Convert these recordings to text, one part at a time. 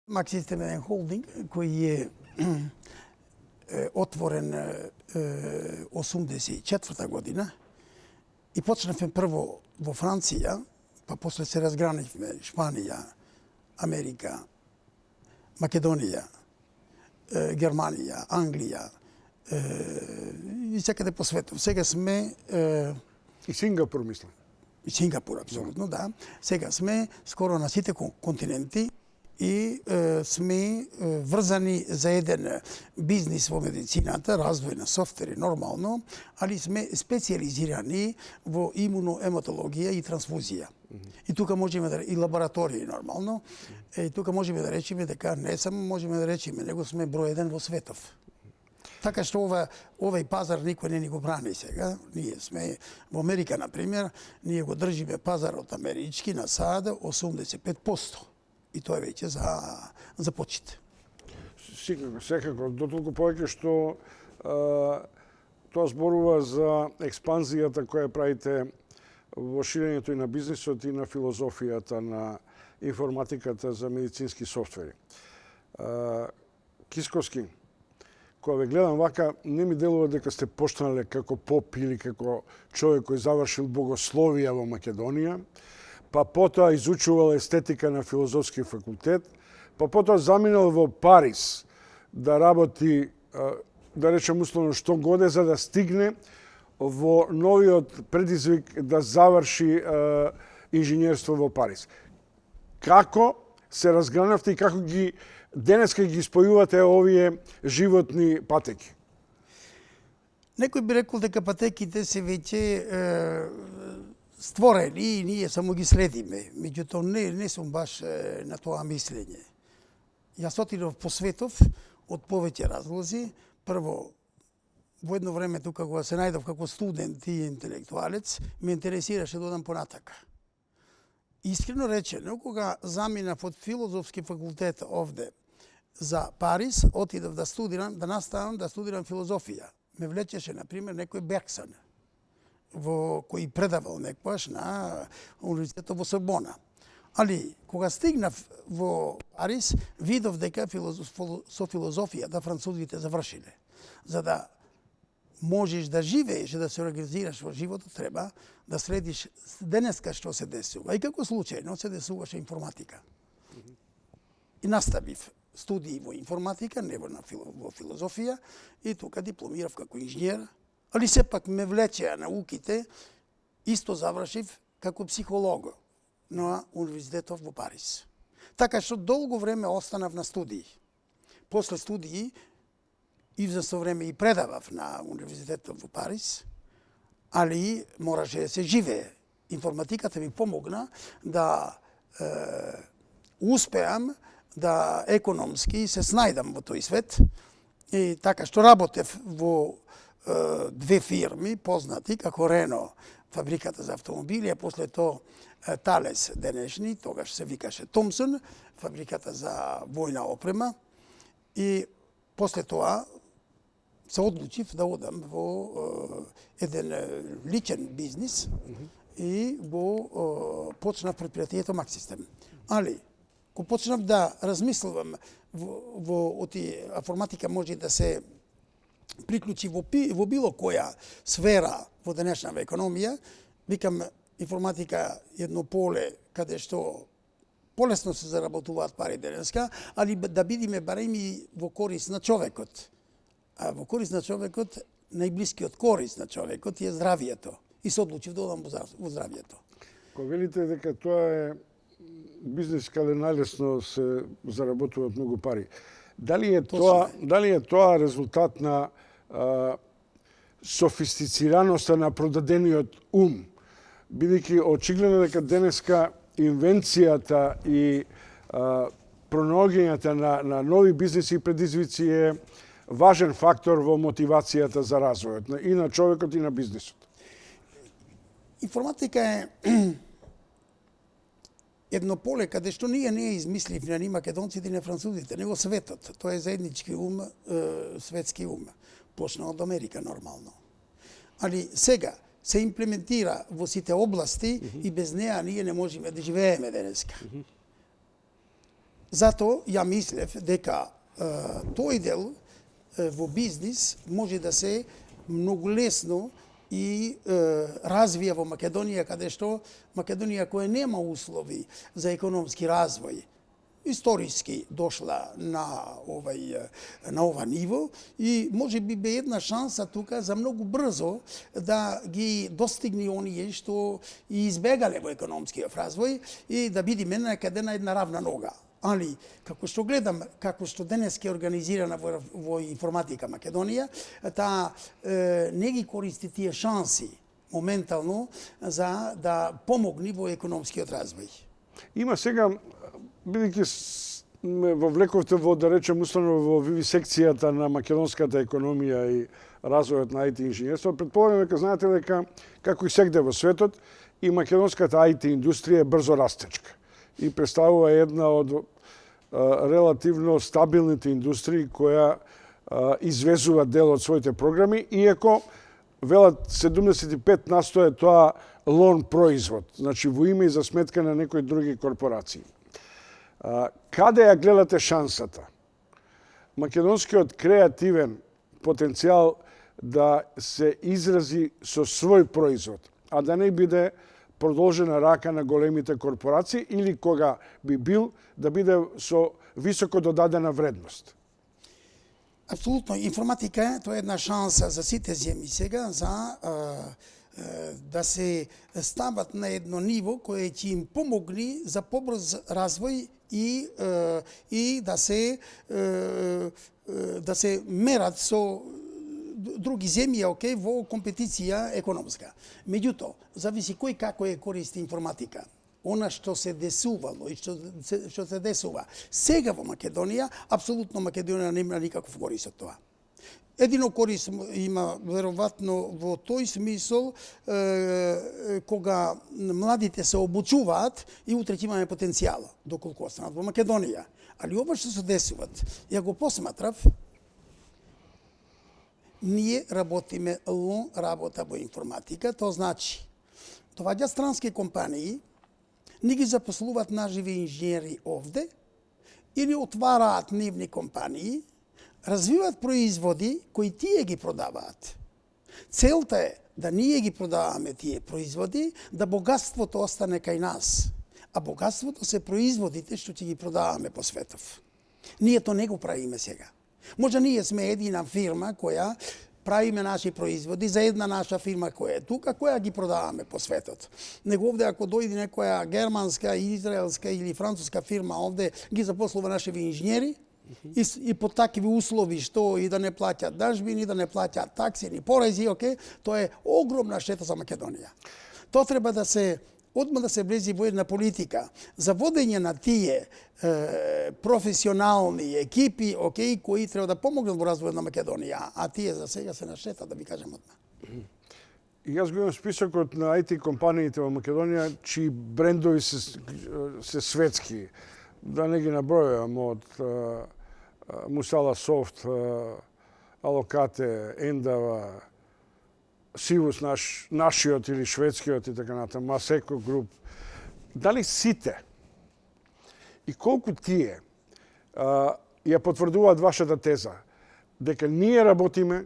Max System е еден холдинг кој е отворен 84 година и почнавме прво во Франција, па после се разграничме Шпанија, Америка, Македонија, Германија, Англија и секаде по светот. Сега сме и Сингапур, мислам. И Сингапур, апсолутно, да. Сега сме скоро на сите континенти и сме врзани за еден бизнис во медицината, развој на софтвери нормално, али сме специализирани во имуноематологија и трансфузија. И тука можеме да и лаборатории нормално. И тука можеме да речеме дека не само можеме да речеме, него сме број еден во светов. Така што овај пазар никој не ни го брани сега. Ние сме во Америка, например, ние го држиме пазарот амерички на САД 85%. И тоа е веќе за почит. Секако, дотолку повеќе што тоа зборува за експанзијата која правите во ширењето и на бизнисот и на филозофијата на информатиката за медицински софтвери. Кисковски, кога ве гледам вака, не ми делува дека сте поштанале како поп или како човек кој завршил богословија во Македонија, па потоа изучувал естетика на филозофски факултет, па потоа заминал во Париз да работи, да речем условно што годе, за да стигне во новиот предизвик да заврши инженерство во Париз. Како се разгранавте и како денеска ги спојувате овие животни патеки? Некој би рекол дека патеките се веќе створени и ние само ги следиме. Меѓутоа не сум баш на тоа мислење. Јас отидов по светов од повеќе разлози. Прво, во едно време тука кога се најдов како студент и интелектуалец, ме интересираше да одам понатака. Искрено речено, кога заминав од филозофски факултет овде за Париз, отидов да студирам, да наставам да студирам филозофија. Ме влечеше, например, некој Берксан, кој предавал некојаш на универзитетот во Сорбона. Али, кога стигнав во Париз, видов дека со филозофијата французите завршиле. За да можеш да живееш, да се организираш во животот, треба да следиш денеска што се десува. И како случајно се десуваше информатика. И наставив студии во информатика, не во филозофија, и тука дипломирав како инженер, али сепак ме влечеа науките, исто завршив како психолог на универзитетот во Париз. Така што долго време останав на студии. После студии, известно време и предавав на универзитетот во Париз, али мораше да се живее. Информатиката ми помогна да успеам да економски се снајдам во тој свет. И така што работев во две фирми познати како Рено, фабриката за автомобили, а после тоа Талес денешни, тогаш се викаше Томсон, фабриката за војна опрема. И после тоа се одлучив да одам во еден личен бизнис и почнав предпријатието Max System. Али, кога почнав да размислувам во информатика може да се приклучи во било која сфера во денешната економија, викам информатика едно поле каде што полесно се заработуваат пари денеска, али да бидиме барем и во корис на човекот. А во корис на човекот, најблискиот корис на човекот е здравието. И се одлучив да одам во здравието. Кога велите дека тоа е бизнес каде најлесно се заработуваат многу пари, дали е тоа резултат на софистицираноста на продадениот ум? Бидејќи очигледно дека денеска инвенцијата и пронаоѓањето на нови бизнеси и предизвици е важен фактор во мотивацијата за развојот и на човекот и на бизнисот. Информатика е едно поле каде што ние не измисливме ни македонците, ни французите, него светот. Тоа е заеднички ум, светски ум. Почна од Америка нормално. Али сега се имплементира во сите области и без неа ние не можеме да живееме денеска. Зато ја мислев дека тој дел во бизнис може да се многу лесно и развија во Македонија, каде што Македонија која нема услови за економски развој, историски дошла на ова ниво и може би бе една шанса тука за многу брзо да ги достигне оние што и избегале во економскиот развој и да бидеме некаде на една равна нога. Али, како што гледам, како што денес е организирана во информатика Македонија, таа не ги користи тие шанси моментално за да помогне во економскиот развој. Има сега, бидејќи ме вовлековте во, да речем, установо во вивисекцијата на македонската економија и развојот на IT инженерство, предполагам дека знаете дека, како и сегде во светот, и македонската IT индустрија е брзо растечка и представува една од релативно стабилните индустрии која извезува дел од своите програми, иако велат 75% е тоа лон производ, значи во име и за сметка на некои други корпорации. Каде ја гледате шансата? Македонскиот креативен потенцијал да се изрази со свој производ, а да не биде продолжена рака на големите корпорации или кога би бил да биде со високо додадена вредност. Апсолутно, информатика тоа е една шанса за сите земји сега за да се стават на едно ниво кое ќе им помогне за побрз развој и да се мерат со други земји, во компетиција економска. Меѓутоа, зависи кој како е користи информатика. Она што се десувало и што се десува сега во Македонија, апсолутно Македонија нема никаков корист од тоа. Едино корист има веројатно во тој смисол кога младите се обучуваат и утре ќе имаме потенцијал доколку останат во Македонија. Али ова што се десуват, ја го посматрав. Ние работиме лон работа во информатика, тоа значи доаѓаат странски компании, ни ги запослуваат наживи инженери овде или отвараат нивни компании, развиваат производи кои тие ги продаваат. Целта е да ние ги продаваме тие производи, да богатството остане кај нас. А богатството се производите што ќе ги продаваме по светов. Ние то не го правиме сега. Може ние сме едина фирма која правиме наши производи за една наша фирма која е тука, која ги продаваме по светот. Него овде ако дојде некоја германска, израелска или француска фирма овде ги запослува нашиви инженери и по такви услови што и да не плаќаат дажбини, да не плаќаат такси ни порези, тоа е огромна штета за Македонија. Тоа треба да се одма да се влези во една политика за водење на тие професионални екипи, кои треба да помогнат во развојот на Македонија, а тие за сега се на штета, да ви кажем одма. И јас го имам списокот на IT компаниите во Македонија, чии брендови се светски. Да не ги набројувам од Мусала Софт, Алокате, Ендава, Сивус нашиот или шведскиот и така натаму, Масеко груп. Дали сите и колку тие ја потврдуваат вашата теза дека ние работиме,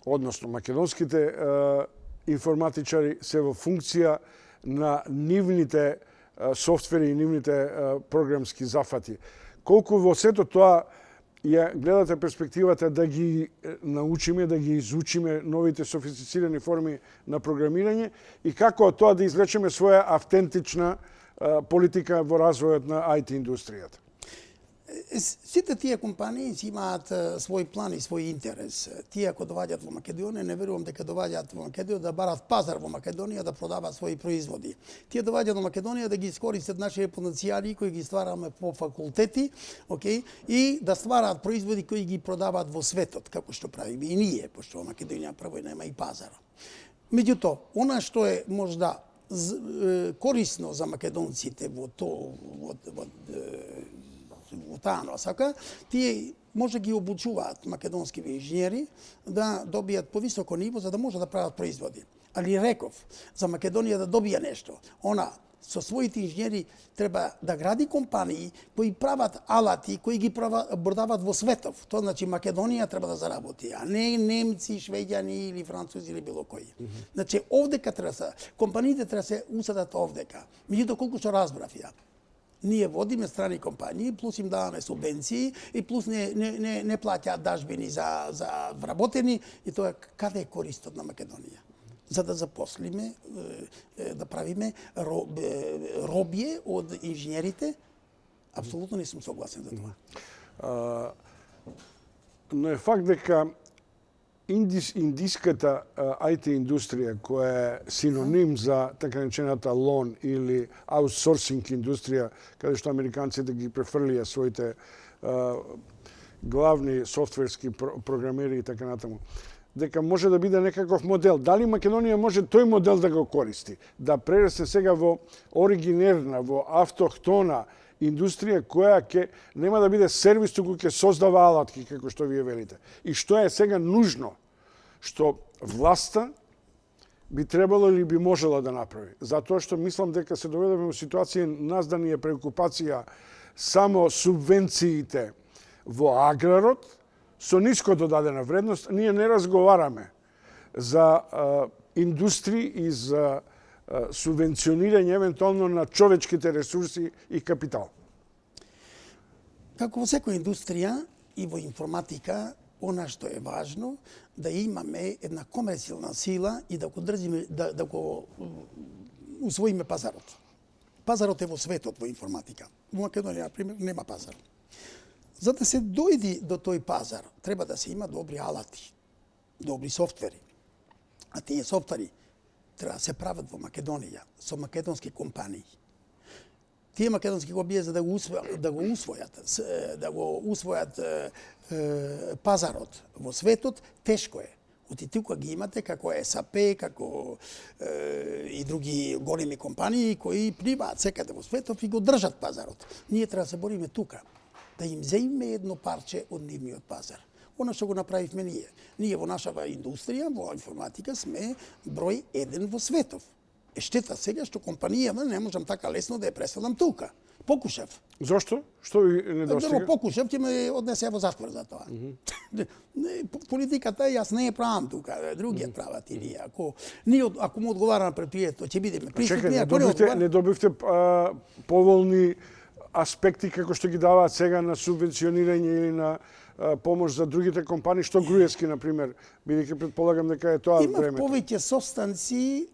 односно македонските информатичари се во функција на нивните софтвери и нивните програмски зафати. Колку во сето тоа ја гледате перспективата да ги научиме, да ги изучиме новите софистицирани форми на програмирање и како од тоа да извлечеме своја автентична политика во развојот на IT индустријата? Сите тие компании си имаат свој план и свој интерес. Тие ако доаѓаат во Македонија, не верувам дека доаѓаат во Македонија да барат пазар во Македонија да продаваат своји производи. Тие доаѓаат во Македонија да ги искористат нашите потенцијали кои ги ствараме по факултети, и да ствараат производи кои ги продаваат во светот, како што правиме и ние, пошто во Македонија прво нема и пазар. Меѓутоа, она што е можда корисно за македонците во таа насока, тие може ги обучуваат македонски инженери да добијат повисоко ниво за да може да прават производи. Али реков, за Македонија да добија нешто, она со своите инженери треба да гради компании кои прават алати, кои ги продават во светов. Тоа значи Македонија треба да заработи, а не немци, швеѓани или французи или било кои. Значи овдека треба се, компаниите треба се усадат овдека. Меѓутоа колку што разбрав ја, ние водиме страни компании, плюс им даваме субвенции и плюс не плаќаат дажбини за вработени и тоа каде е користот на Македонија? За да запослиме, да правиме робје од инженерите, апсолутно не сум согласен за тоа. Но е факт дека индиската IT индустрија, која е синоним за така наречената лон или аутсорсинг индустрија, каде што американците ги префрлија своите главни софтверски програмери и така натаму, дека може да биде некаков модел. Дали Македонија може тој модел да го користи? Да прерасне сега во оригинерна, во автохтона индустрија која ќе нема да биде сервис, туку ќе создава алатки, како што вие велите. И што е сега нужно, што власта би требало или би можела да направи. Затоа што мислам дека се доведеме во ситуација нас да ни е преокупација само субвенциите во аграрот, со ниско додадена вредност, ние не разговараме за индустрии и за субвенционирање евентуално на човечките ресурси и капитал. Како во секоја индустрија и во информатика, она што е важно, да имаме една комерцијална сила и да го држиме, да го усвоиме пазарот. Пазарот е во светот во информатика. Во Македонија, например, нема пазар. За да се дојди до тој пазар, треба да се има добри алати, добри софтвери. А тие софтвери треба да се прават во Македонија, со македонски компании. Тие македонски компании за да го усвојат пазарот во светот, тешко е. Оти тука ги имате како SAP, како и други големи компании кои пливаат секаде во светот и го држат пазарот. Ние треба да се бориме тука, да им земеме едно парче од нивниот пазар. Оно што го направивме ние. Ние во нашава индустрија, во информатика, сме број 1 во светов. Е штета сега што компанијата не можам така лесно да ја преселам тука. Покушав. Зошто? Што ви недостига? Покушав, ќе ме однесе во затвор за тоа. Политиката јас не ја правам тука, други ја прават или ако му одговара на предпријето, ќе бидеме присутни, ако не одговара. Не добивте поволни аспекти како што ги даваат сега на субвенционирање или на помош за другите компании, што Груевски, например, бидејќи предполагам дека е тоа времето. Имав повеќе состанци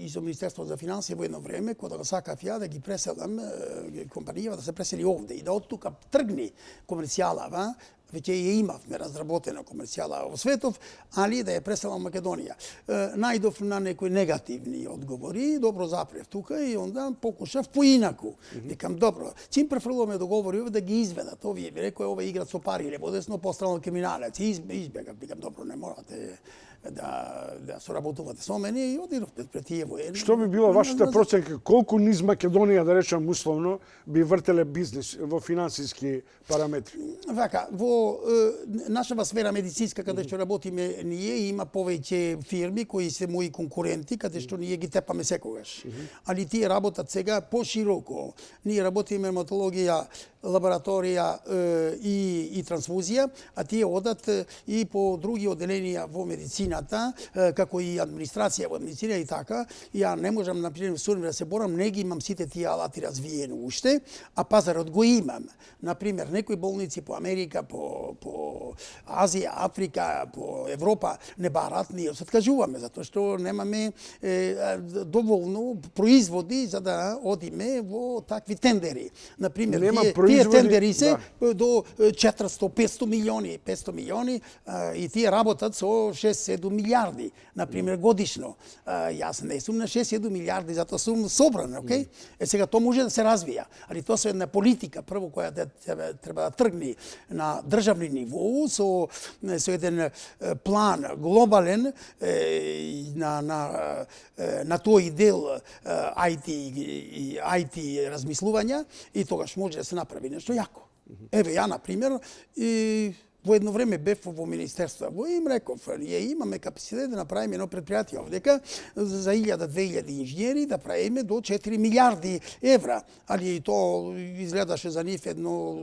из Министерството за финансии во едно време, кога да сакав ја да ги преселам компанијава да се пресели овде и да од тука тргни комерцијалава, веќе ја имавме разработена комерцијала во светов, али да ја преселам Македонија. Најдов на некои негативни одговори, добро запрев тука и онда покушав поинаку. Викам, добро, чим префрлуваме договори да ги изведат, овие ви рекој ова играат со пари, или подесно постранал криминалец, избегав, викам, добро, не морате да соработувате со мене и одидов пред тие воени. Што би била вашата проценка, колку низ Македонија, да речам условно, би вртеле бизнис во финансиски параметри? Вака, во нашава сфера медицинска, каде што работиме ние, има повеќе фирми кои се мои конкуренти, каде што ние ги тепаме секогаш. Али тие работат сега пошироко. Ние работиме хематологија, лабораторија и трансфузија, а тие одат и по други оделенија во медицината, како и администрација во медицина и така. Ја не можам, например, да се борам, не ги имам сите тие алати развиени уште, а пазарот го имам. Например, некои болници по Америка, по Азија, Африка, по Европа не барат, ние се откажуваме, затоа што немаме доволно производи за да одиме во такви тендери. Например, тие тендери се до 400-500 милиони, 500 милиони и тие работат со 6-7 милиарди, например, годишно. Јас не сум на 6-7 милиарди, затоа сум собран, окей? Сега тоа може да се развија, али тоа се една политика прво која треба да тргне на државни ниво со еден план глобален на тој дел IT размислувања и тогаш може да се направи нешто јако. Еве ја, например, Во едно време бев во Министерство, во им реков, ние имаме капацитет да направиме едно предпријатие овдека за 1000-2000 инженери, да правиме до 4 милиарди евра. Али и то изгледаше за нив едно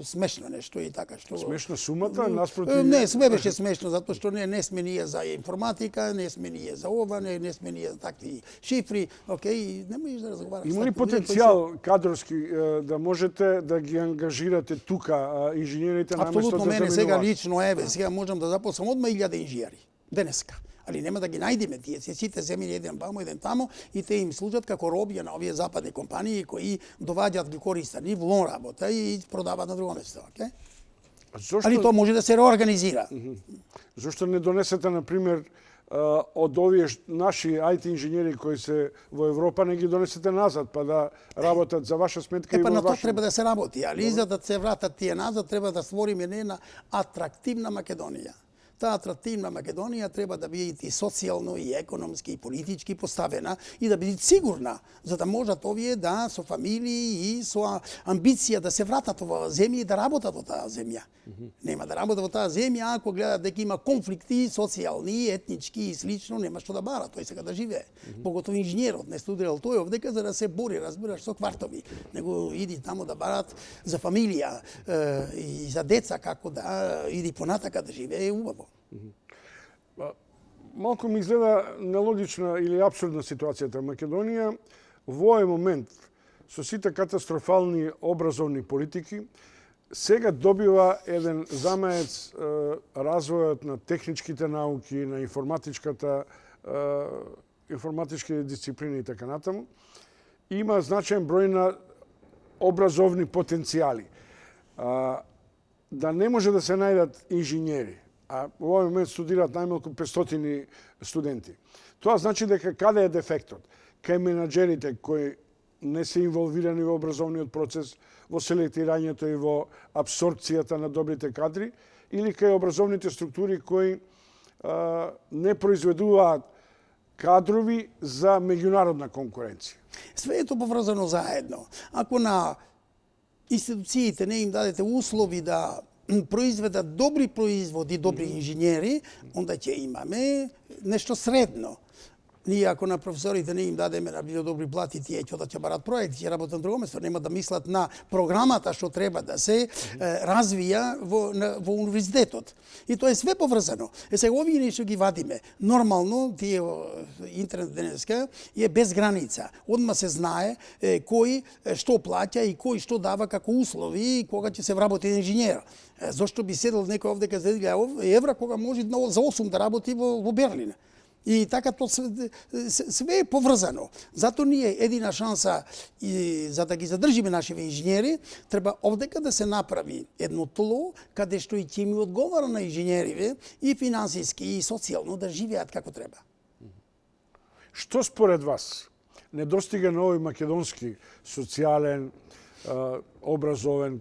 смешно нешто и така што... Смешна сумата, наспроти... Не, све беше смешно, затоа што не сме ние за информатика, не сме ние за ова, не сме ние за такви шифри, окей, не можеш да разговараш. Има ли потенцијал кадрски да можете да ги ангажирате тука инженерите наместо да заминуваат? Сега лично, сега можам да запослам одма 1000 инженери, денеска. Али нема да ги најдеме тие, сите земји еден вамо, еден тамо и те им служат како робија на овие западни компании кои доваѓаат ги користат и влон работа и продаваат на друго место, окей? Али тоа може да се реорганизира. Зошто не донесете, например, од овие наши IT инженери кои се во Европа, не ги донесете назад, па да работат за ваша сметка и во ваша... на тоа ваша... треба да се работи, али за да се вратат тие назад, треба да створиме една атрактивна Македонија. Таа атрактивна Македонија треба да биде и социјално, и економски, и политички поставена и да биде сигурна, за да можат овие да со фамилии и со амбиција да се вратат во земја и да работат во таа земја. Нема да работат во таа земја ако гледат дека има конфликти социјални, етнички и слично, нема што да бара, тој сега да живее. Поготово инженерот не студирал тој овдека за да се бори, разбираш, со квартови. Него иди таму да барат за фамилија и за деца како да иди понатака да живее убаво. Малку ми изгледа нелогична или абсурдна ситуацијата во Македонија. Во овој момент, со сите катастрофални образовни политики, сега добива еден замаец развојот на техничките науки, на информатички дисциплини и така натаму. Има значаен број на образовни потенцијали. Да не може да се најдат инженери, а во овој момент студираат најмалку 500 студенти. Тоа значи дека каде е дефектот? Кај менаџерите кои не се инволвирани во образовниот процес, во селектирањето и во апсорбцијата на добрите кадри, или кај образовните структури кои не произведуваат кадрови за меѓународна конкуренција. Све е тоа поврзано заедно. Ако на институциите не им дадете услови да произведат добри производи, добри инженери, онда ќе имаме нешто средно. Ние ако на професорите не им дадеме да бидат добри плати, тие ќе барат проекти, ќе работат на друго место, нема да мислат на програмата што треба да се развија во универзитетот. И тоа е све поврзано. Сега овие нешто ги вадиме. Нормално тие интернет денеска е без граница. Одма се знае кој што плаќа и кој што дава како услови кога ќе се вработи инженер. Зошто би седел некој овдека за 1000 евра кога може за 8 да работи во Берлин. И така тоа све е поврзано. Зато ние едина шанса и за да ги задржиме нашите инженери, треба овдека да се направи едно тло каде што и ќе ми одговара на инженерите и финансиски и социјално да живеат како треба. Што според вас недостига на овој македонски социјален, образовен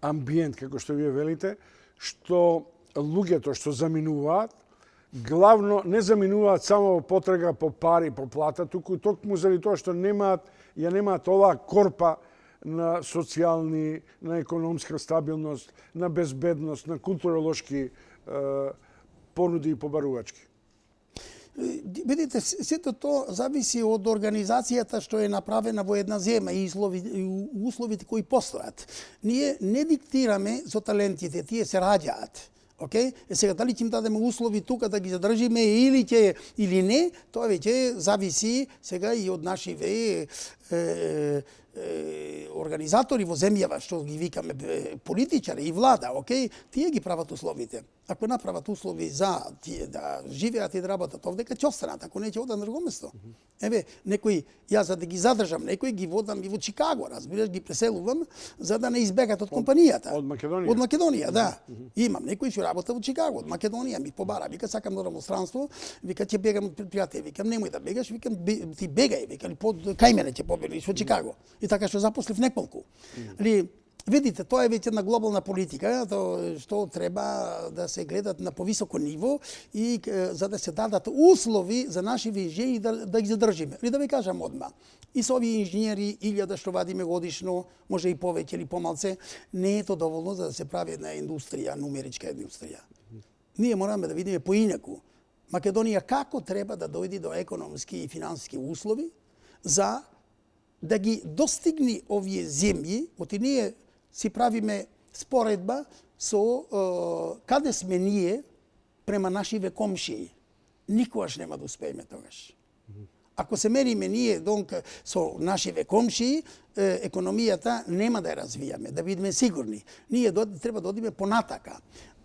амбиент, како што вие велите, што луѓето што заминуваат, главно не заминуваат само во потрага по пари, по плата, туку токму заради тоа што немаат оваа корпа на социјални, на економска стабилност, на безбедност, на културолошки понуди и побарувачки. Видите, сето тоа зависи од организацијата што е направена во една земја и условите кои постојат. Ние не диктираме со талентите, тие се раѓаат. Океј? Сега дали ќе им дадеме услови тука да ги задржиме или не, тоа веќе зависи сега и од нашите организатори во земјава, што ги викаме политичари и влада, океј, тие ги прават условите. Ако направат услови за тие да живеат и да работат овдека, ќе останат, ако не ќе одат на друго место. Еве, некои, јас за да ги задржам, некои ги водам и во Чикаго, разбираш, ги преселувам за да не избегат од компанијата. Од Македонија? Од Македонија, да. Имам некои што работат во Чикаго, од Македонија ми побара, вика сакам да одам во странство, вика ќе бегам од предпријатие, викам немој да бегаш, викам ти бегај, вика кај мене ќе побегнеш во Чикаго. И така што запослив неколку. Видите, тоа е веќе една глобална политика, што треба да се гледат на повисоко ниво и за да се дадат услови за наши инженери да ги задржиме. Или да ви кажам одма, и со овие инженери 1000 што вадиме годишно, може и повеќе или помалце, не е то доволно за да се прави една индустрија, нумеричка индустрија. Ние мораме да видиме поинаку Македонија како треба да дојде до економски и финансиски услови за да ги достигне овие земји, оти ние си правиме споредба со каде сме ние према нашиве комшии. Никогаш нема да успееме тогаш. Ако се мериме ние со нашиве комшии, економијата нема да ја развијаме, да бидеме сигурни. Ние треба да одиме понатака.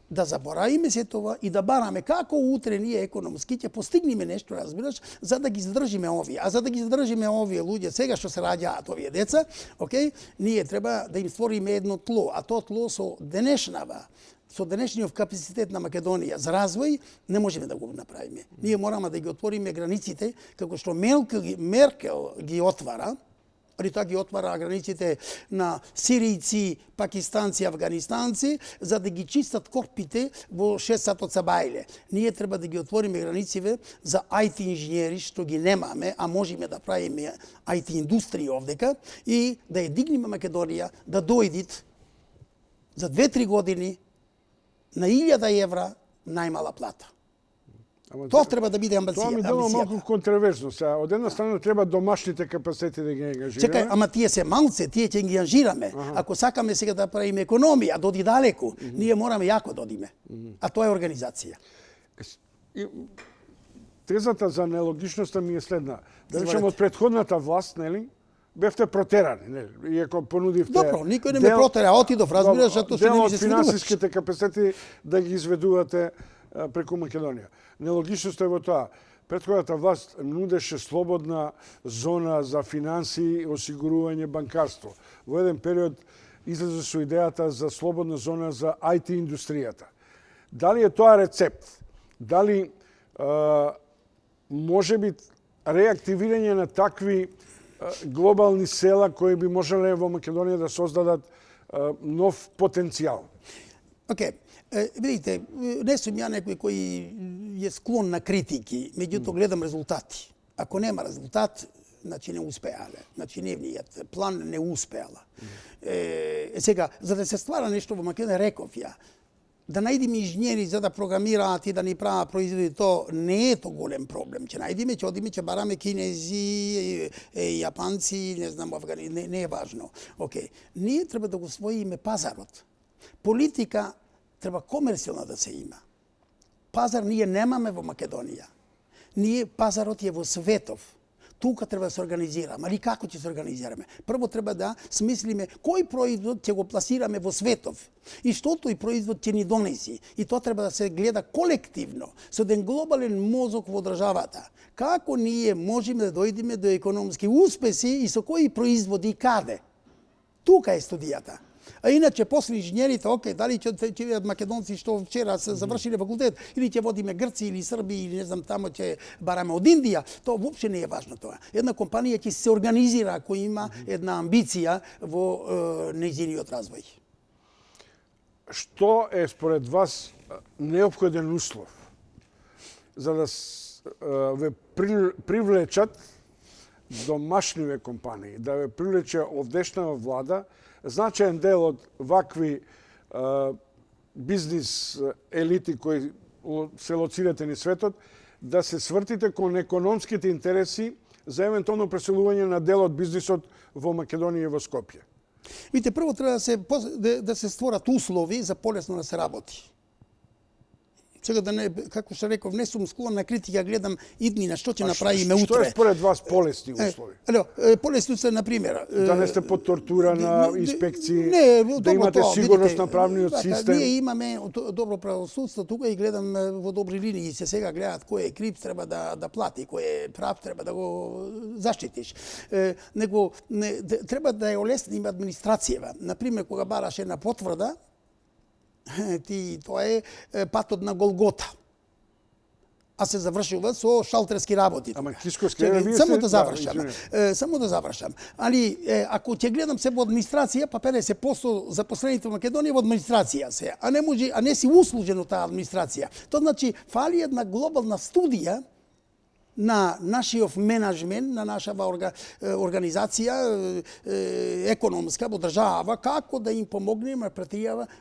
Да заборавиме се това и да бараме како утре ние економски ќе постигнеме нешто, разбираш, за да ги задржиме овие. А за да ги задржиме овие луѓе сега што се раѓаат овие деца, ние треба да им створиме едно тло, а тоа тло со денешниот капацитет на Македонија за развој не можеме да го направиме. Ние мораме да ги отвориме границите како што Меркел ги отвара, али тоа ги отвара границите на сиријци, пакистанци, афганистанци, за да ги чистат корпите во 6 сатот сабајле. Ние треба да ги отвориме границите за IT инженери, што ги немаме, а можеме да правиме IT индустрија овдека, и да ја дигнеме Македонија да дојдит за 2-3 години на 1000 евра најмала плата. Тоа треба да биде амбиција. Тоа ми делува малку контроверзно. Од една страна треба домашните капацитети да ги ангажираме. Чекај, ама тие се малце, тие ќе ги ангажираме. Ако сакаме сега да правиме економија, доди далеку, ние мораме јако да одиме. А тоа е организација. Тезата за нелогичноста ми е следна. Да речем, од претходната власт, нели, бевте протерани, нели, иако понудивте... Добро, никој не ме протера, отидов, разбираш, зато што не ми се од финансиските капацитети да ги изведувате преку Македонија. Нелогичноста е во тоа. Претходната власт нудеше слободна зона за финансии, осигурување, банкарство. Во еден период излезе со идејата за слободна зона за IT индустријата. Дали е тоа рецепт? Дали може би реактивирање на такви глобални села кои би можеле во Македонија да создадат нов потенцијал? Видите, не сум ја некој кој е склон на критики, меѓутоа гледам резултати. Ако нема резултат, значи не успеале. Значи нивниот план не успеала. Сега, за да се ствара нешто во Македонија, реков ја, да најдеме инженери за да програмираат и да ни прават производи, то не е то голем проблем. Ќе најдеме, ќе одиме, ќе бараме кинези, јапанци, не знам, афгани, не е важно. Ние треба да го освоиме пазарот. Политика треба комерцијална да се има. Пазар ние немаме во Македонија. Пазарот е во светов. Тука треба да се организираме. Али како ќе се организираме? Прво треба да смислиме кој производ ќе го пласираме во светов и што тој производ ќе ни донеси. И тоа треба да се гледа колективно, со еден глобален мозок во државата. Како ние можеме да дојдеме до економски успеси и со кои производи и каде? Тука е студијата. А иначе после инженерите, дали ќе бидат македонци што вчера се завршиле факултет, или ќе водиме Грци или Срби, или не знам тамо ќе бараме од Индија, тоа воопште не е важно тоа. Една компанија ќе се организира ако има една амбиција во нејзиниот развој. Што е според вас неопходен услов за да ве привлечат домашниве компании, да ве привлече овдешна влада, значаен дел од вакви бизнис елити кои се лоцирате низ светот, да се свртите кон економските интереси за евентуално преселување на дел од бизнисот во Македонија и во Скопје? Видите, прво треба да се створат услови за полесно да се работи. Сега да не, како што реков, не сум склон на критика, гледам иднина што ќе направиме утре. Што е според вас полесни услови? Полесни услови, например, да не сте под тортура на инспекции, да имате сигурност на правниот систем. Ние имаме добро правосудство тука и гледам во добри линии се сега гледат кој е крип треба да плати, кој е прав треба да го заштитиш. Треба да ја олесниме администрацијава. Например, кога бараш една потврда, тоа е патот на Голгота. а се завршува со шалтерски работи. Ама кисковски, вие само сте- да завршам. извинете. Само да завршам. Али ако ќе гледам се во администрација, па 50% запослените во Македонија во администрација се, а не си услужено таа администрација. Тоа значи фали една глобална студија на нашиот менеджмент, на нашава организација економска во држава, како да им помогнеме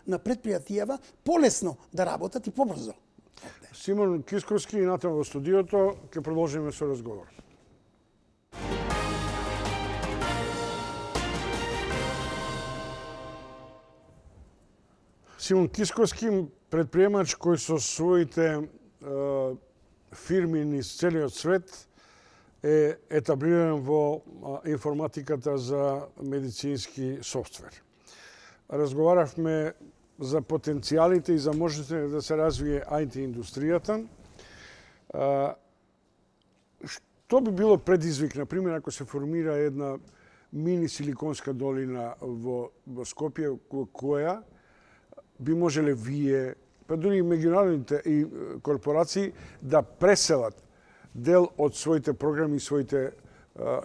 на предпријатија полесно да работат и побрзо. Симон Кисковски и Натан во студиото, ќе продолжиме со разговор. Симон Кисковски, предприемач кој со своите фирми низ целиот свет е етаблиран во информатиката за медицински софтвер. Разговаравме за потенцијалите и за можностите да се развие IT индустријата. Што би било предизвик, например, ако се формира една мини силиконска долина во Скопје, која би можеле вие, па дури и меѓународните и корпорации, да преселат дел од своите програми и своите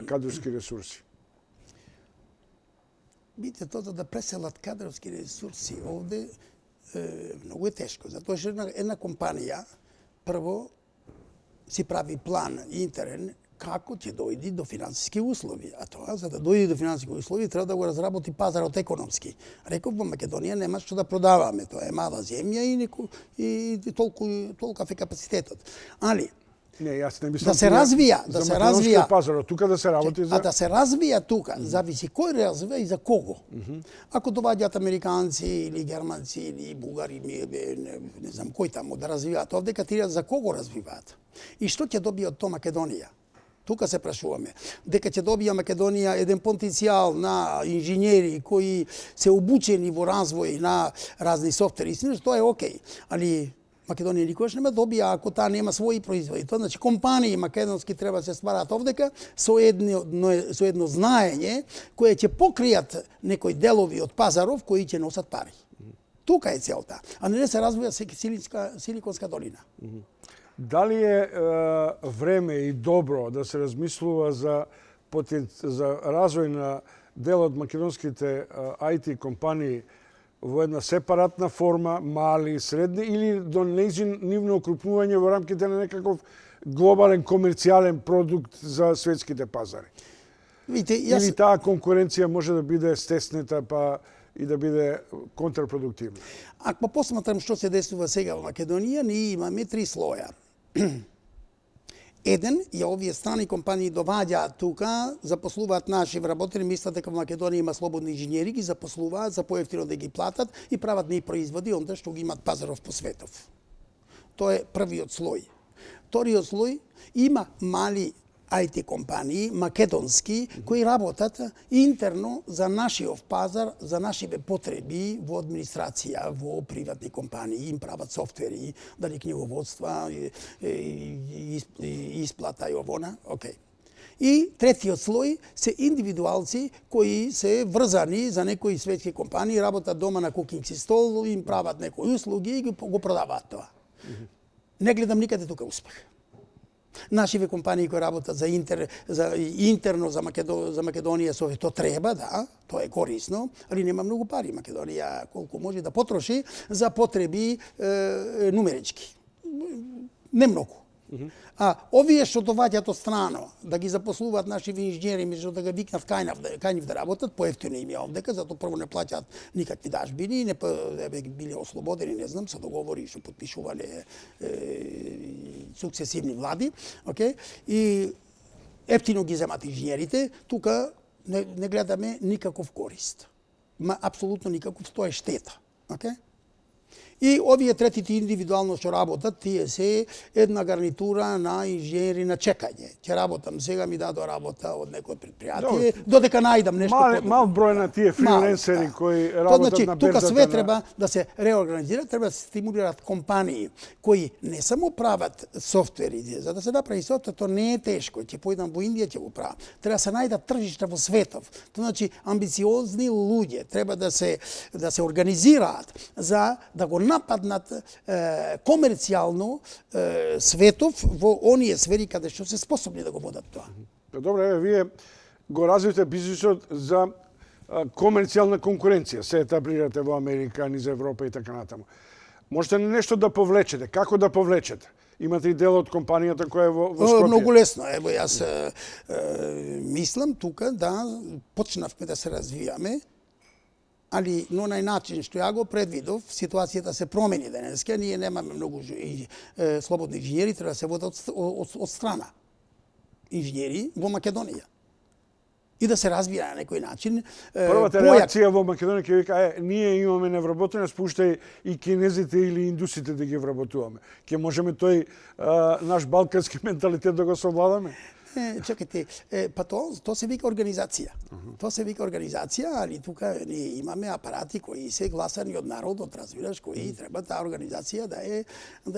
кадрски ресурси? Видите, тоа да преселат кадровски ресурси овде многу е тешко, затоа што една компанија прво си прави план интерен како ќе дојди до финансиски услови. А тоа, за да дојде до финансиски услови, треба да го разработи пазарот економски. Реков, во Македонија нема што да продаваме. Тоа е мала земја и толку е капацитетот. Али, Не, јас не мислам да се развија пазарот, тука да се работи за... А да се развија тука, зависи кој развива и за кого. Ако доваѓаат американци или германци или бугари, не знам кој таму да развиваат, овде катираат за кого развиваат. И што ќе добие од тоа Македонија? Тука се прашуваме. Дека ќе добија Македонија еден потенцијал на инженери кои се обучени во развој на разни софтвери, тоа е окей. Али Македонија никогаш нема добија ако таа нема своји производи. Тоа значи компании македонски треба да се стварат овдека со едно знаење кое ќе покријат некои делови од пазаров кои ќе носат пари. Тука е целта, а не да се развива силиконска долина. Дали е време и добро да се размислува за развој на дел од македонските IT компании во една сепаратна форма, мали и средни, или до нивно окрупнување во рамките на некаков глобален комерцијален продукт за светските пазари? Видите, Или таа конкуренција може да биде стеснета па и да биде контрапродуктивна? Ако посматрам што се десува сега во Македонија, ние имаме 3 слоја. Еден е овие страни компании доваѓаат тука, запослуваат наши вработени, мислат дека во Македонија има слободни инженери, ги запослуваат за поевтино да ги платат и прават ние производи онда што ги имат пазаров по светов. Тоа е првиот слој. Вториот слој има мали IT компании, македонски, кои работат интерно за нашиот пазар, за нашиве потреби во администрација, во приватни компании, им прават софтвери, дали книговодства, исплата и овона, окей. И третиот слој се индивидуалци кои се врзани за некои светски компании, работат дома на кукинг си стол, им прават некои услуги и го продаваат тоа. Не гледам никаде тука успех. Нашиве компании кои работат за интерно за Македонија со тоа треба, да, тоа е корисно, али нема многу пари Македонија колку може да потроши за потреби нумерички. Не многу. А овие што доваѓаат од страно, да ги запослуваат наши инженери, меѓу да ги викнат кај нив да работат, поевтино им е овдека, затоа прво не плаќаат никакви дажбини, не биле ослободени, не знам, со договори што потпишувале сукцесивни влади, окей? И ефтино ги земат инженерите, тука не гледаме никаков корист. Апсолутно никаков, тоа е штета, окей? И овие третите индивидуално што работат, тие се една гарнитура на инженери на чекање. Ќе работам сега, ми дадо работа од некој предпријатие, додека најдам нешто подобро. Мал број на тие фрилансери кои работат на берзата. Тука све треба да се реорганизира, треба да се стимулираат компании кои не само прават софтвери, за да се направи софтвер, тоа не е тешко, ќе појдам во Индија ќе го правам. Треба да се најдат тржишта во светов. Тоа значи амбициозни луѓе треба да се организираат за да го нападнат комерцијално светов во оние сфери каде што се способни да го водат тоа. Добре, еве, вие го развивате бизнисот за комерцијална конкуренција. Се етаблирате во Америка, низ Европа и така натаму. Можете ли нешто да повлечете? Како да повлечете? Имате и дел од компанијата која е во Скопје. Многу лесно. Ево, јас мислам тука да почнавме да се развиваме, али на онај начин што ја го предвидов, ситуацијата се промени денеска, ние немаме многу слободни инженери, треба да се водат од страна инженери во Македонија. И да се развија на некој начин. Првата реакција во Македонија ќе вика, ние имаме невработени, спуштај и кинезите или индусите да ги вработуваме. Ќе можеме тој наш балкански менталитет да го совладаме? Чекайте, па тоа се вика организација. Тоа се вика организација, али тука ние имаме апарати кои се гласани од народот, разбираш, кои треба таа организација да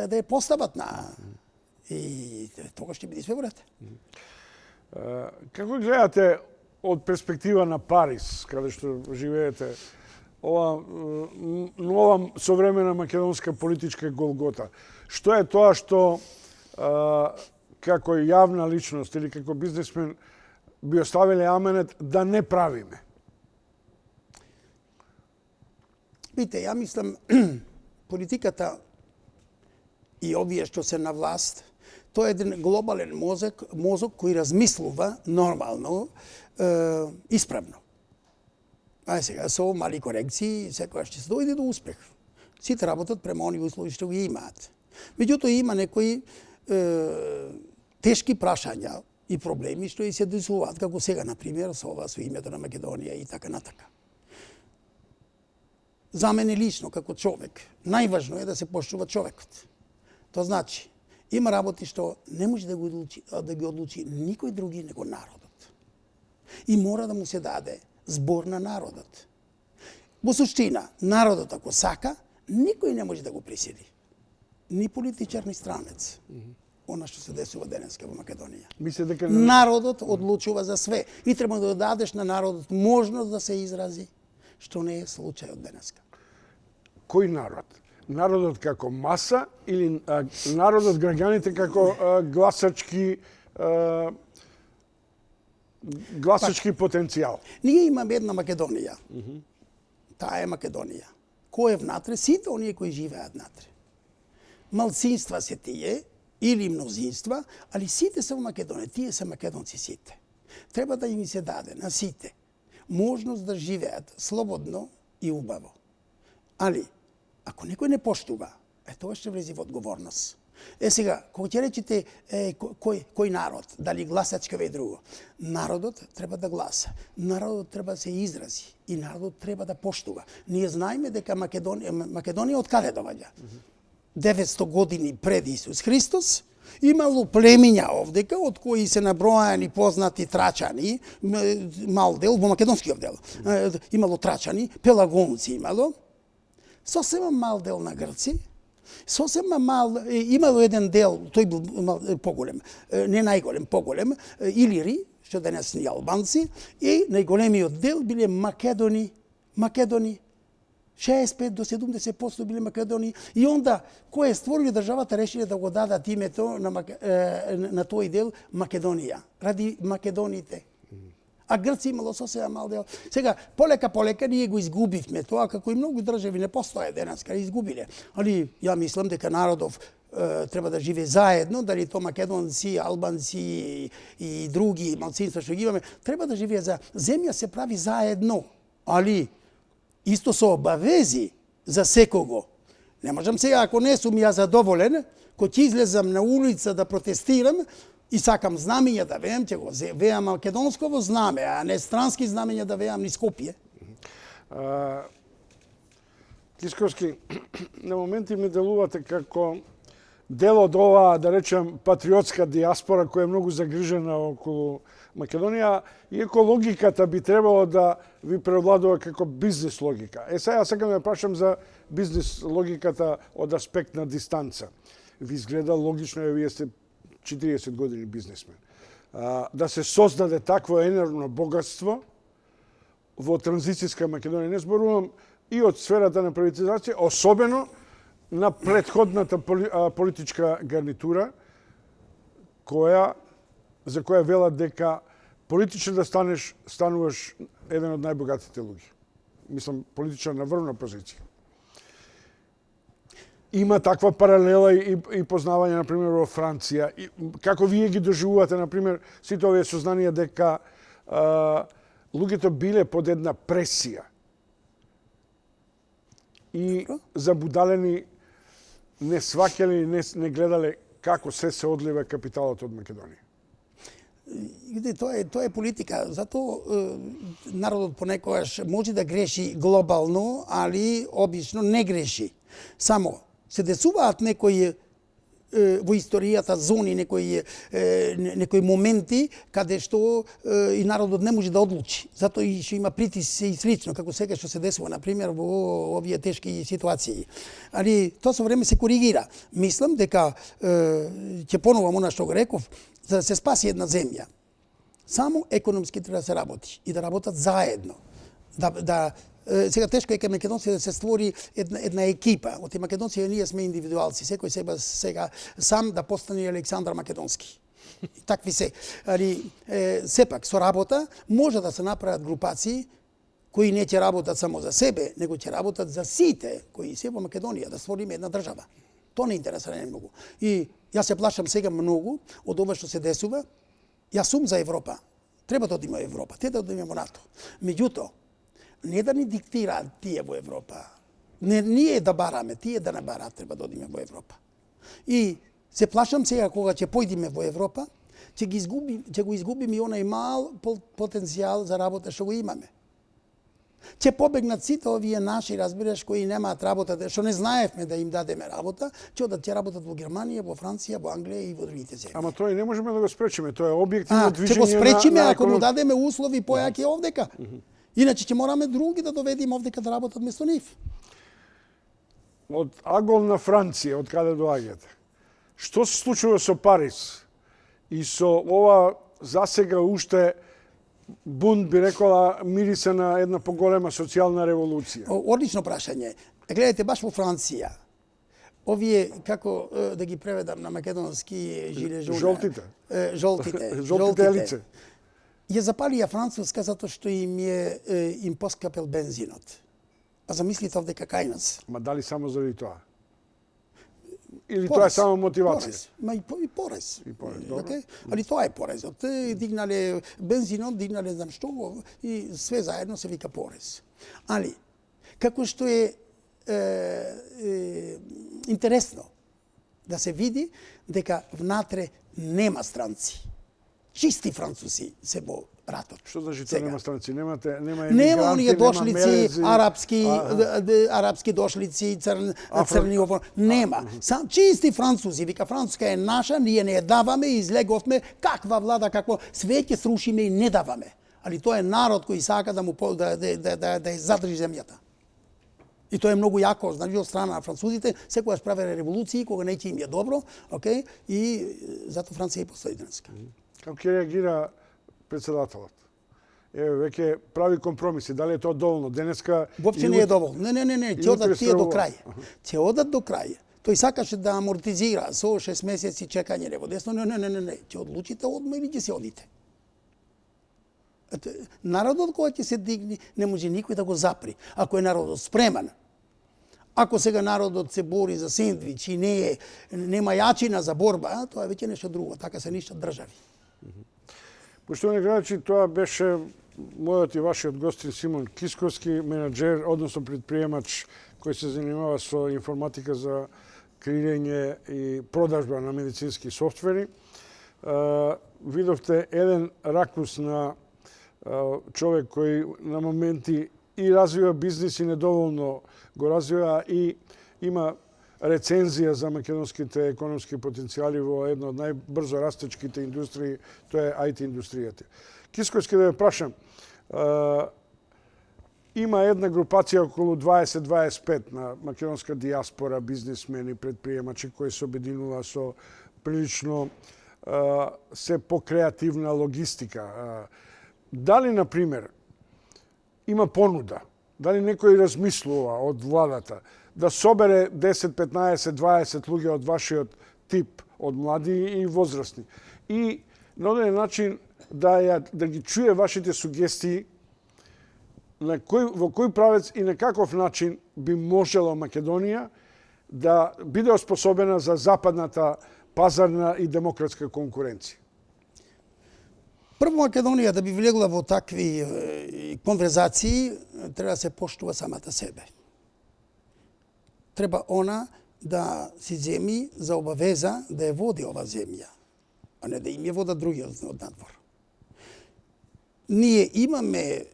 е постават на и тогаш ќе биде све во ред. Како гледате од перспектива на Париз, каде што живеете, ова нова современа македонска политичка голгота? Што е тоа што како јавна личност или како бизнесмен би оставиле аменет да не правиме? Видите, ја мислам политиката и овие што се на власт, тоа е еден глобален мозок кој размислува нормално, исправно. Сега, со мали корекции, секоја ќе се дојде до успех. Сите работат према оние услови што ги имаат. Меѓутоа има некои тешки прашања и проблеми што и се десуваат, како сега, например, со ова, со името на Македонија и така натака. За мене лично, како човек, најважно е да се поштува човекот. Тоа значи, има работи што не може да ги одлучи никој други него народот. И мора да му се даде збор на народот. Во суштина, народот ако сака, никој не може да го присили. Ни политичар, ни странец. Она што се десува денеска во Македонија. Народот одлучува за све. И треба да дадеш на народот можност да се изрази, што не е случајот денеска. Кој народ? Народот како маса или народот, граѓаните како гласачки потенцијал? Ние имаме една Македонија. Таа е Македонија. Кој е внатре? Сите оние кои живеат внатре. Малцинства се тие, или мнозинства, али сите се во Македонија. Тие се македонци сите. Треба да им се даде на сите можност да живеат слободно и убаво. Али, ако некој не поштува, тоа ще влези во одговорност. Сега, кога ќе речете кој народ, дали гласачка и друго, народот треба да гласа, народот треба да се изрази и народот треба да поштува. Ние знаеме дека Македонија од каде доаѓа? 900 години пред Исус Христос, имало племиња овдека, од кои се набројани познати трачани, мал дел, во македонскиот дел. Имало трачани, пелагонци имало, сосема мал дел на грци, сосема мал, имало еден дел, тој бил поголем, не најголем, поголем, илири, што денесни албанци, и најголемиот дел биле Македони, 65 до 70% биле Македони, и онда кој е створил државата решиле да го дадат името на тој дел Македонија, ради македоните. А Грци имало сосема мал дел. Сега, полека ние го изгубивме тоа, како и многу држави не постоje денеска, изгубиле. Али ја мислам дека народов треба да живее заедно, дали то македонци, албанци и други малцинства што ги имаме, треба да живее за земја се прави заедно, али исто со обавези за секого. Не можам сега, ако не сум ја задоволен, кој ќе излезам на улица да протестирам и сакам знамења да веам, ќе го веам македонсково знаме, а не странски знамења да веам ни Скопје. Кисковски, на моменти ми делувате како дел од оваа, да речем, патриотска диаспора која е многу загрижена околу Македонија, иако логиката би требало да ви превладува како бизнес логика. Сега сакам да прашам за бизнес логиката од аспект на дистанца. Ви изгледа логично, вие сте 40 години бизнесмен. Да се создаде такво енерно богатство во транзицијска Македонија. Не зборувам и од сферата на приватизација, особено на претходната политичка гарнитура, за која велат дека политичар да стануваш еден од најбогатите луѓе. Мислам, политичар на врвна позиција. Има таква паралела и познавање, например, во Франција. Како вие ги доживувате, например, сите овие сознанија дека луѓето биле под една пресија и забудалени не сваќале, не гледале како се одлива капиталот од Македонија. Тоа е политика. Затоа народот понекогаш може да греши глобално, али обично не греши. Само се десуваат некои во историјата зони, некои моменти каде што и народот не може да одлучи. Затоа и што има притиси и слично, како сега што се десува, например, во овие тешки ситуации. Али тоа со време се коригира. Мислам дека ќе поновам она што го реков, за да се спаси една земја, само економски треба да се работи и да работат заедно. Сега тешко е кај македонци да се створи една екипа. Од македонци ние сме индивидуалци, секој сега сам да постане Александар Македонски. Такви се. Али сепак со работа може да се направат групации кои не ќе работат само за себе, него ќе работат за сите кои се во Македонија, да створиме една држава. Тоа не интересира не многу. И јас се плашам сега многу од ова што се десува. Јас сум за Европа. Треба да одиме во Европа, те да одиме во НАТО. Меѓутоа, не да ни диктираат тие во Европа. Не ние да бараме, тие да не бараат, треба да одиме во Европа. И се плашам сега кога ќе појдеме во Европа, ќе го изгубиме и онај мал потенцијал за работа што го имаме. Ќе побегнат сите овие наши, разбираш, кои немаат работа, што не знаевме да им дадеме работа, ќе работат во Германија, во Франција, во Англија и во другите земји. Ама тоа и не можеме да го спречиме, тоа е објективно движење. Ќе го спречиме ако му дадеме услови појаки овдека. Иначе ќе мораме други да доведеме овдека да работат место нив. Од аголна Франција, од каде доаѓате? Што се случува со Париз и со ова засега уште бунт, би рекола, мириса на една поголема социјална револуција? Одлично прашање. Гледате, баш во Франција, овие, како да ги преведам на македонски, жилежуна... Жолтите. Жолтите елице. Ја запалија Француска затоа што им поскапел бензинот. А замислите овдека кај нас. Ма дали само заради тоа? Или тоа е само мотивација? Ма и порез. И порез, добро. Okay? Али тоа е порезот. Дигнале бензинот, дигнале знам што, и све заедно се вика порез. Али, како што е интересно да се види дека внатре нема странци. Чисти французи се во ратот. Што значи тоа нема странци? Нема нема оние дошлици, арапски дошлици, црни ово. Нема. Сам чисти французи. Вика, Француска е наша, ние не ја даваме, излеговме, каква влада, какво све ќе срушиме и не даваме. Али тоа е народ кој сака да му да ја задржи земјата. И тоа е многу јако, значи од страна на французите, секогаш правеле револуции кога не ќе им е добро, окей? И затоа Франција и постои денеска. Како ќе реагира председателот? Еве, веќе прави компромиси. Дали е тоа доволно? Денеска... Воопшто не е доволно. Не. Ќе одат тие до крај. Ќе одат до крај. Тој сакаше да амортизира со 6 месеци чекање лево десно. Не. Ќе одлучите одма или ќе се одите. Народот кој ќе се дигни, не може никој да го запри. Ако е народот спреман, ако сега народот се бори за сендвич и нема јачина за борба, тоа е веќе нешто друго. Така се ништат држави. Поштовани гледачи, тоа беше мојот и вашиот гостин Симон Кисковски, менаџер, односно предприемач кој се занимава со информатика за креирање и продажба на медицински софтвери. Видовте еден ракурс на човек кој на моменти и развива бизнис и недоволно го развива и има рецензија за македонските економски потенцијали во една од најбрзо растечките индустрии, тоа е IT индустријата. Кисковски, да ве прашам, има една групација околу 20-25 на македонска диаспора, бизнисмени, предприемачи кои се обединува со прилично се покреативна логистика. Дали, например, има понуда Дали некој размислува од владата да собере 10, 15, 20 луѓе од вашиот тип, од млади и возрастни, и на одреден начин да ги чуе вашите сугестии во кој правец и на каков начин би можела Македонија да биде оспособена за западната пазарна и демократска конкуренција? Прво, Македонија да би влегла во такви конверзации, треба да се поштува самата себе. Треба она да си земи за обавеза да ја води ова земја, а не да им ја водат други од надвор. Ние имаме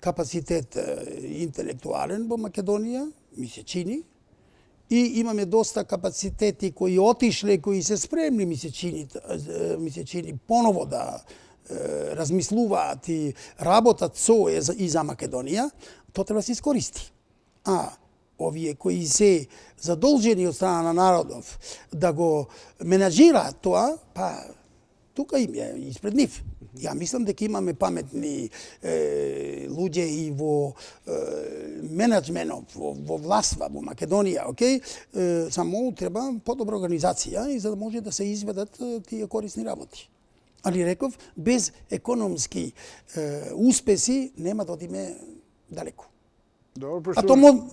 капацитет интелектуален во Македонија, ми се чини, и имаме доста капацитети кои отишле, кои се спремни, ми се чини поново да размислуваат и работат со и за Македонија, тоа треба да се искористи. А овие кои се задолжени од страна на народов да го менаџираат тоа, па тука им е испред нив. Ја мислам дека имаме паметни луѓе и во менеджментот, во властва во Македонија, окей? Само треба подобра организација и за да може да се изведат тие корисни работи. Али реков, без економски успеси нема да одиме далеко. Добро, А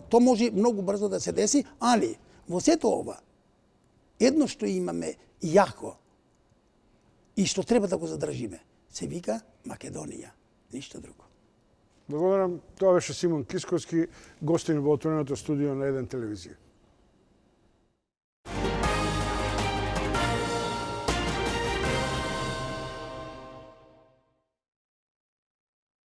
тоа може многу брзо да се деси, али во сето ова, едно што имаме јако и што треба да го задржиме, се вика Македонија, ништо друго. Благодарам. Тоа беше Симон Кисковски, гостин во отвореното студио на 1 телевизија.